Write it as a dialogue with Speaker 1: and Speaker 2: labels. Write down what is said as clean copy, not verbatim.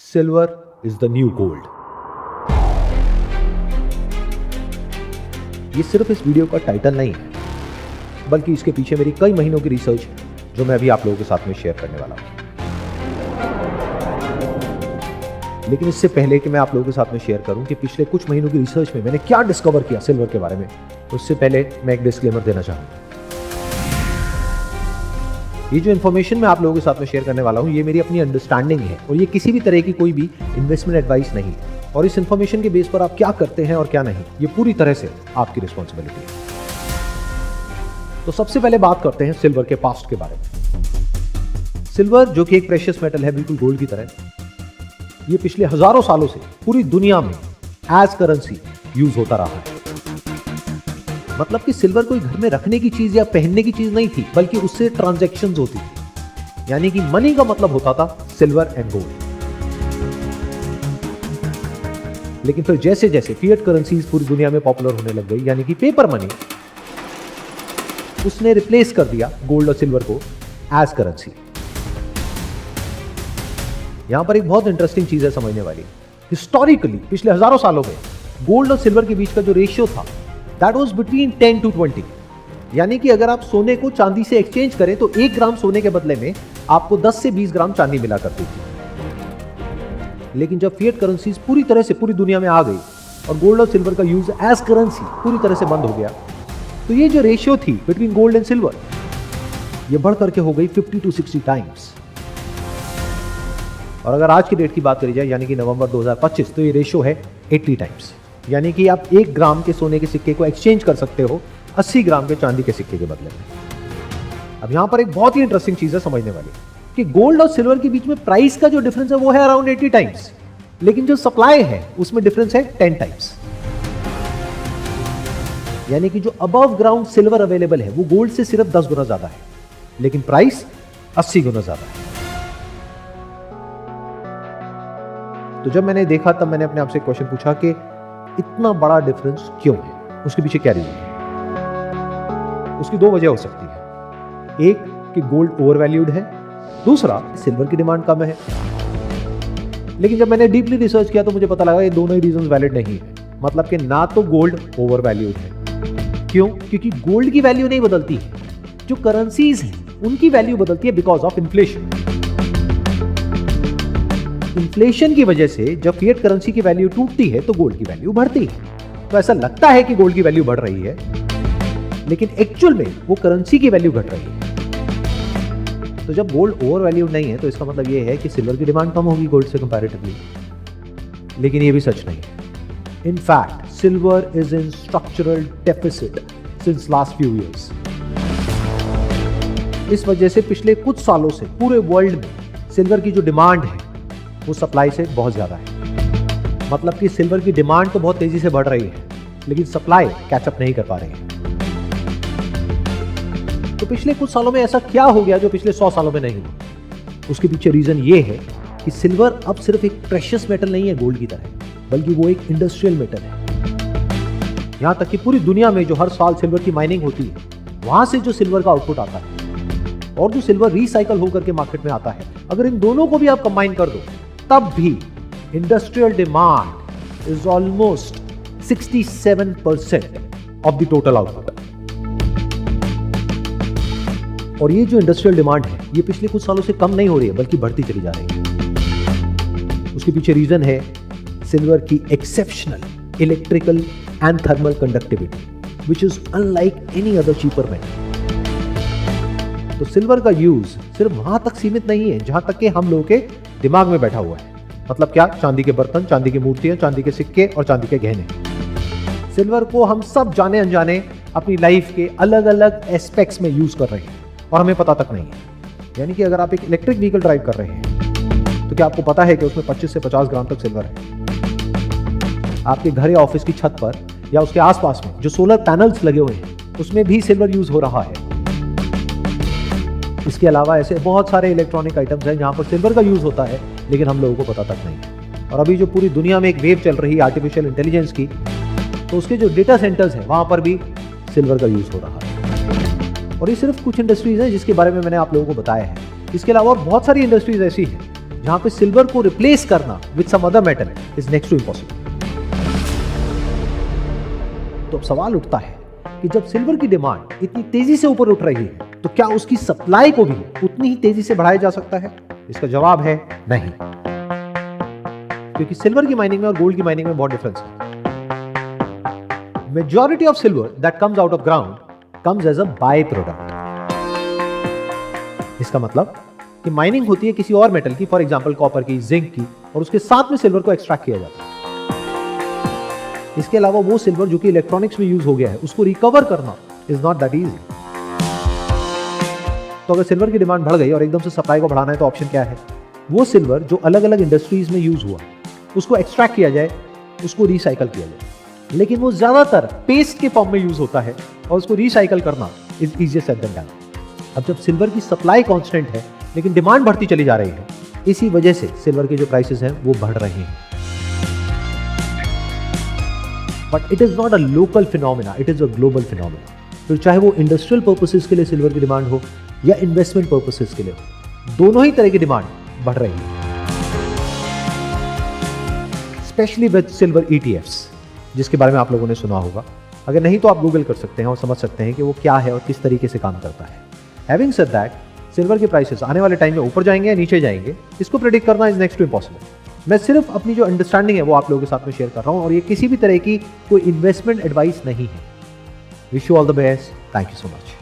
Speaker 1: Silver is the new gold. ये सिर्फ इस वीडियो का टाइटल नहीं है, बल्कि इसके पीछे मेरी कई महीनों की रिसर्च जो मैं अभी आप लोगों के साथ में शेयर करने वाला हूं। लेकिन इससे पहले कि मैं आप लोगों के साथ में शेयर करूं कि पिछले कुछ महीनों की रिसर्च में मैंने क्या डिस्कवर किया सिल्वर के बारे में, उससे पहले मैं एक डिस्क्लेमर देना चाहूंगा। ये जो इन्फॉर्मेशन मैं आप लोगों के साथ में शेयर करने वाला हूं, ये मेरी अपनी अंडरस्टैंडिंग है और ये किसी भी तरह की कोई भी इन्वेस्टमेंट एडवाइस नहीं है। और इस इन्फॉर्मेशन के बेस पर आप क्या करते हैं और क्या नहीं, ये पूरी तरह से आपकी रिस्पॉन्सिबिलिटी है। तो सबसे पहले बात करते हैं सिल्वर के पास्ट के बारे में। सिल्वर जो कि एक प्रेशियस मेटल है, बिल्कुल गोल्ड की तरह, ये पिछले हजारों सालों से पूरी दुनिया में एज करेंसी यूज होता रहा है। मतलब कि सिल्वर कोई घर में रखने की चीज या पहनने की चीज नहीं थी, बल्कि उससे ट्रांजैक्शंस होती थी। यानी कि मनी का मतलब होता था सिल्वर एंड गोल्ड। लेकिन फिर जैसे जैसे फिएट करेंसीज पूरी दुनिया में पॉपुलर होने लग गई, यानी कि पेपर मनी, उसने रिप्लेस कर दिया गोल्ड और सिल्वर को एज करेंसी। यहां पर एक बहुत इंटरेस्टिंग चीज है समझने वाली। हिस्टोरिकली पिछले हजारों सालों में गोल्ड और सिल्वर के बीच का जो रेशियो था, दैट वाज बिटवीन 10 to 20। यानी कि अगर आप सोने को चांदी से एक्सचेंज करें तो 1 ग्राम सोने के बदले में आपको 10 से 20 ग्राम चांदी मिला करती थी। लेकिन जब फिएट करेंसीज पूरी तरह से पूरी दुनिया में आ गई और गोल्ड और सिल्वर का यूज एज करेंसी पूरी तरह से बंद हो गया, तो ये जो रेशियो थी बिटवीन गोल्ड एंड सिल्वर, ये बढ़ करके हो गई 50 to 60 टाइम्स। और अगर आज की डेट की बात करी जाए, यानी कि नवंबर 2025, तो ये रेशियो है 80 टाइम्स। यानी कि आप 1 ग्राम के सोने के सिक्के को एक्सचेंज कर सकते हो 80 ग्राम के चांदी के सिक्के के बदले में। अब यहां पर एक बहुत ही इंटरेस्टिंग चीज है समझने वाली कि गोल्ड और सिल्वर के बीच में प्राइस का जो डिफरेंस है वो है अराउंड 80 टाइम्स, लेकिन जो सप्लाई है उसमें डिफरेंस है 10 टाइम्स। यानी कि जो अबव ग्राउंड सिल्वर अवेलेबल है वो गोल्ड से सिर्फ 10 गुना ज्यादा है, लेकिन प्राइस 80 गुना ज्यादा है। तो जब मैंने देखा तब मैंने अपने आप से क्वेश्चन पूछा कि इतना बड़ा डिफरेंस क्यों है, उसके पीछे क्या रीजन है। उसकी 2 वजह हो सकती है। एक कि गोल्ड ओवर वैल्यूड है, दूसरा सिल्वर की डिमांड कम है। लेकिन जब मैंने डीपली रिसर्च किया तो मुझे पता लगा ये दोनों ही रीजंस वैलिड नहीं है। मतलब कि ना तो गोल्ड ओवर वैल्यूड है। क्यों? क्योंकि गोल्ड की वैल्यू नहीं बदलती है, जो करेंसीज हैं उनकी वैल्यू बदलती है बिकॉज ऑफ इन्फ्लेशन। इन्फ्लेशन की वजह से जब फिएट करेंसी की वैल्यू टूटती है तो गोल्ड की वैल्यू बढ़ती है। तो ऐसा लगता है कि गोल्ड की वैल्यू बढ़ रही है, लेकिन एक्चुअल में वो करेंसी की वैल्यू घट रही है। तो जब गोल्ड ओवर वैल्यू नहीं है तो इसका मतलब ये है कि सिल्वर की डिमांड कम होगी गोल्ड से कंपैरेटिवली। लेकिन ये भी सच नहीं है। In fact silver is in structural deficit since last few years. इस वजह से पिछले कुछ सालों से पूरे वर्ल्ड में सिल्वर की जो डिमांड है वो सप्लाई से बहुत ज्यादा है। मतलब कि सिल्वर की डिमांड तो बहुत तेजी से बढ़ रही है, लेकिन सप्लाई कैचअप नहीं कर पा रही है। तो पिछले कुछ सालों में ऐसा क्या हो गया जो पिछले 100 सालों में नहीं हुआ? उसके पीछे रीजन ये है कि सिल्वर अब सिर्फ एक प्रेशियस मेटल नहीं है गोल्ड की तरह, बल्कि वो एक इंडस्ट्रियल मेटल है। यहां तक कि पूरी दुनिया में जो हर साल सिल्वर की माइनिंग होती है, वहां से जो सिल्वर का आउटपुट आता है और जो सिल्वर रिसाइकल होकर के मार्केट में आता है, अगर इन दोनों को भी आप कंबाइन कर दो, तब भी industrial demand is almost 67% of the total output. और ये जो इंडस्ट्रियल डिमांड है ये पिछले कुछ सालों से कम नहीं हो रही है, बल्कि बढ़ती चली जा रही है। उसके पीछे रीजन है सिल्वर की exceptional electrical and thermal conductivity, which is unlike any other cheaper metal. तो सिल्वर का यूज सिर्फ वहां तक सीमित नहीं है जहां तक कि हम लोगों के दिमाग में बैठा हुआ है। मतलब क्या? चांदी के बर्तन, चांदी की मूर्तियां, चांदी के सिक्के और चांदी के गहने। सिल्वर को हम सब जाने अनजाने अपनी लाइफ के अलग अलग एस्पेक्ट्स में यूज कर रहे हैं और हमें पता तक नहीं है। यानी कि अगर आप एक इलेक्ट्रिक व्हीकल ड्राइव कर रहे हैं तो क्या आपको पता है कि उसमें 25 से 50 ग्राम तक सिल्वर है? आपके घर या ऑफिस की छत पर या उसके आसपास में जो सोलर पैनल्स लगे हुए हैं उसमें भी सिल्वर यूज हो रहा है। इसके अलावा ऐसे बहुत सारे इलेक्ट्रॉनिक आइटम्स हैं जहां पर सिल्वर का यूज होता है, लेकिन हम लोगों को पता तक नहीं है। और अभी जो पूरी दुनिया में एक वेव चल रही है आर्टिफिशियल इंटेलिजेंस की, तो उसके जो डेटा सेंटर्स हैं वहां पर भी सिल्वर का यूज हो रहा है। और ये सिर्फ कुछ इंडस्ट्रीज हैं जिसके बारे में मैंने आप लोगों को बताया है। इसके अलावा बहुत सारी इंडस्ट्रीज ऐसी हैं जहां पे सिल्वर को रिप्लेस करना with some other metal is next to impossible. तो अब सवाल उठता है कि जब सिल्वर की डिमांड इतनी तेजी से ऊपर उठ रही है तो क्या उसकी सप्लाई को भी उतनी ही तेजी से बढ़ाया जा सकता है? इसका जवाब है नहीं, क्योंकि सिल्वर की माइनिंग में और गोल्ड की माइनिंग में बहुत डिफरेंस है। Majority of silver that comes out of ground comes as a byproduct. इसका मतलब कि माइनिंग होती है किसी और मेटल की, फॉर एग्जांपल कॉपर की, जिंक की, और उसके साथ में सिल्वर को एक्सट्रैक्ट किया जाता है। इसके अलावा वो सिल्वर जो कि इलेक्ट्रॉनिक्स में यूज हो गया है उसको रिकवर करना इज नॉट दैट इजी। तो अगर सिल्वर की डिमांड बढ़ गई और एकदम से सप्लाई को बढ़ाना है तो ऑप्शन क्या है? वो सिल्वर जो अलग अलग इंडस्ट्रीज में यूज हुआ उसको एक्सट्रैक्ट किया जाए, उसको रिसाइकल किया जाए। लेकिन वो ज्यादातर पेस्ट के फॉर्म में यूज होता है और उसको रिसाइकल करना is easier said than done. अब जब सिल्वर की सप्लाई कांस्टेंट है लेकिन डिमांड बढ़ती चली जा रही है, इसी वजह से सिल्वर के जो प्राइसेस हैं वो बढ़ रहे हैं। But it is not a local phenomena, it is a global phenomena. तो चाहे वो इंडस्ट्रियल पर्पसेस के लिए सिल्वर की डिमांड हो या इन्वेस्टमेंट पर्पसेस के लिए हो, दोनों ही तरह की डिमांड बढ़ रही है। स्पेशली विद सिल्वर ETFs, जिसके बारे में आप लोगों ने सुना होगा। अगर नहीं तो आप गूगल कर सकते हैं और समझ सकते हैं कि वो क्या है और किस तरीके से काम करता है। हैविंग सेड दैट, सिल्वर के प्राइसेस आने वाले टाइम में ऊपर जाएंगे या नीचे जाएंगे, इसको प्रेडिक्ट करना इज नेक्स्ट टू इम्पॉसिबल। मैं सिर्फ अपनी जो अंडरस्टैंडिंग है वो आप लोगों के साथ में शेयर कर रहा हूं और ये किसी भी तरह की कोई इन्वेस्टमेंट एडवाइस नहीं है। Wish you all the best. Thank you so much.